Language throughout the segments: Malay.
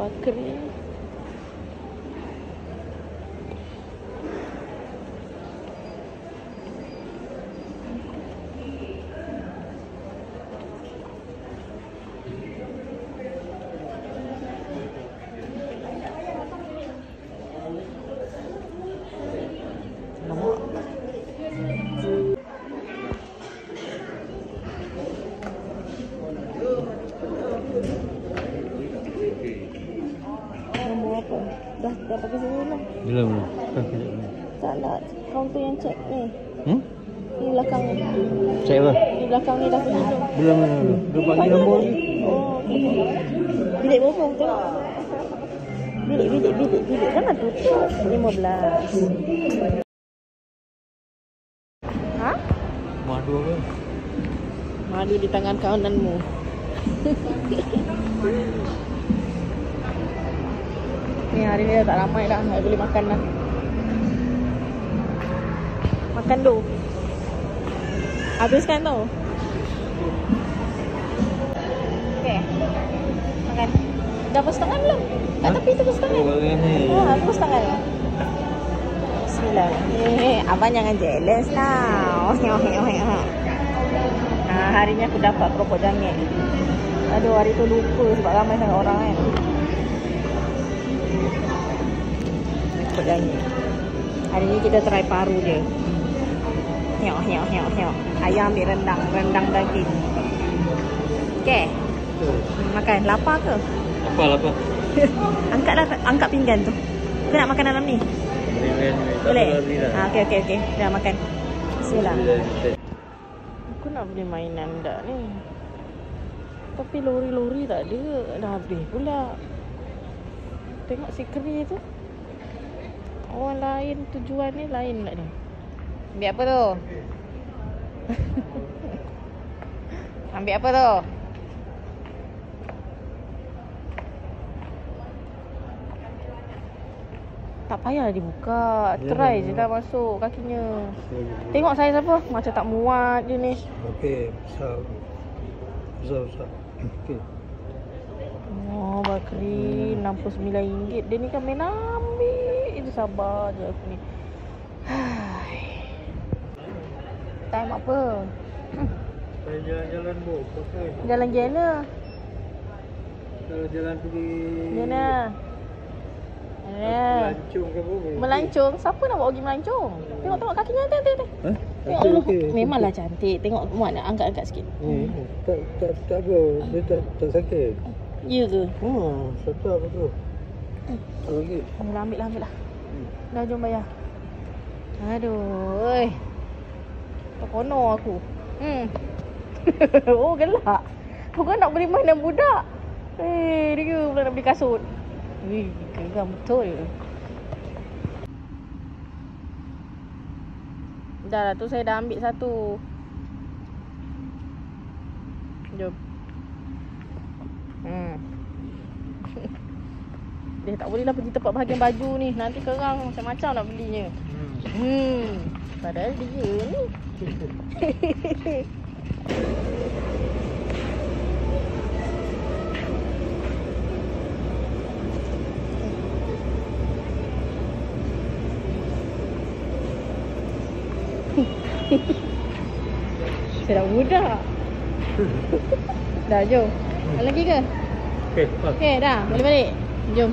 Bakri. Dah pakai sini lah. Belum. Tak nak kaunter yang cek ni. Ni belakang ni. Cek apa? Ni belakang ni dah penuh. Belum. Dia bagi nombor ni. Oh, bilik berapa tengok. Bilik. Jangan tutup. 15. Ha? Madu apa? Madu di tangan kawananmu. Ni hari ni dah tak ramai dah. Tak boleh makan dah. Makan tu. Habiskan tu. Okey. Makan. Dah setengah belum? Kat tepi tu setengah. Oh, aku setengah dah. Bismillah. Abang jangan jealous lah. Hari ni aku dapat keropok jangit. Aduh, hari tu lupa sebab ramai sangat orang kan. Keropok jangit. Hari ni kita try paru je. Hiok. Ayam ambil rendang daging. Okey. Makan. Lapar ke? Lapar. Angkat pinggan tu. Kau nak makan dalam ni? Boleh? Okey. Dah makan. Bismillah. Aku nak beli mainan dah ni. Tapi lori tak ada. Dah habis pula. Tengok si keri tu. Orang lain tujuan ni lain pula ni. Ambil apa tu? Ambil apa tu? Tak payah dibuka. Try je dah masuk kakinya. Tengok saya siapa? Macam tak muat je ni. Okey, besar. Okey. Oh, Bakri RM69. Dia ni kan main ambil. Itu sabar je aku ni. Time apa? Saya jalan-jalan bu, pakai. Jalan mana? Jalan pergi. Mana? Melancong ke apa? Melancong? Siapa nak bawa pergi melancong? Tengok kakinya tengok. Tengok okey. Memanglah cantik. Tengok muat nak angkat sikit. Tak apa, dia tak sakit. Ya ke? Sedap betul. Okey. Ambil lah. Dah jom bayar. Aduh. Tak kono aku. Oh, gelak. Kau nak beli mainan budak. Dia pula nak beli kasut. Geram betul. Dah lah tu saya dah ambil satu. Jom. Dia tak bolehlah pergi tempat bahagian baju ni. Nanti kerang macam-macam nak belinya. Padahal dia ni. Sedap budak. Dah jom. Ada lagi ke? Okey, dah. Boleh balik. Jom.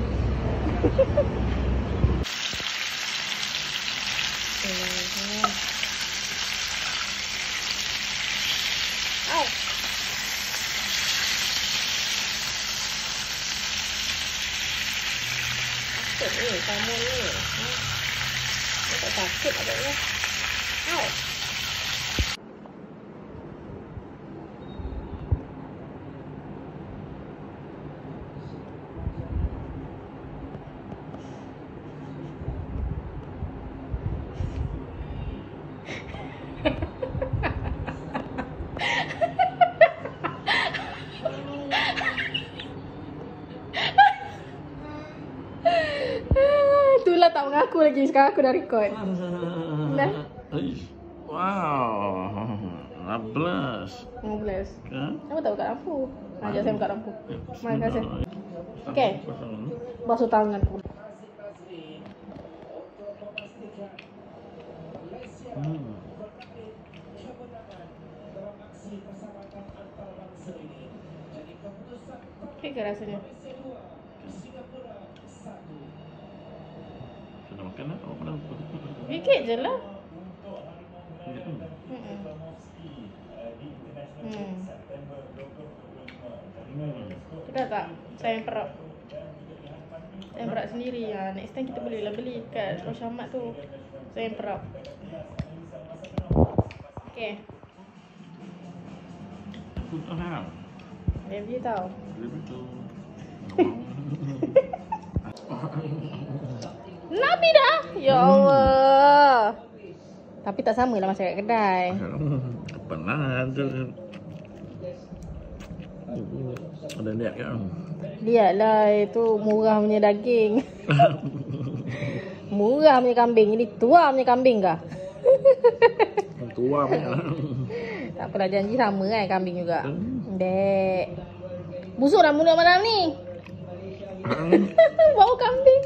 Au. Takut ni, kamu ni. Dia tak takut agaknya. Au. Itulah tak mengaku lagi. Sekarang aku dah record. Dah. Wow. 15. Kan? Kan? Kenapa tak buka lampu? Ajak saya buka lampu. Mari kasih. Okay. Basuh tangan pun. Okay ke rasanya? Sudah makan lah? Awak pernah? Sikit je lah. Sudah tak? Saya perap. Saya perap sendiri ya. Next time kita boleh lah beli kat Roshamat tu. Saya perap. Okay. Review tau. Nabi dah. Ya Allah. Tapi tak sama lah macam kat kedai. Pernah ada. Ada lihat kan? Lihatlah, itu murah punya daging. Murah punya kambing. Ini tua punya kambing kah? Tua punya. Tak apalah, janji sama kan kambing juga. Dek. Busuk dah mulut malam ni. Bau kambing.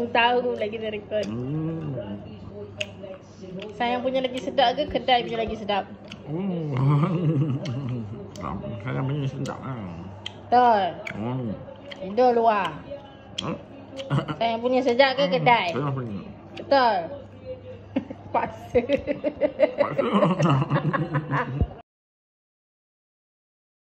Tahu lagi kita rekod. Sayang punya lagi sedap ke kedai punya lagi sedap? Saya punya sedap lah. Betul. Tidur luar. Sayang punya sedap ke kedai? Saya punya. Betul. Paksa. Paksa.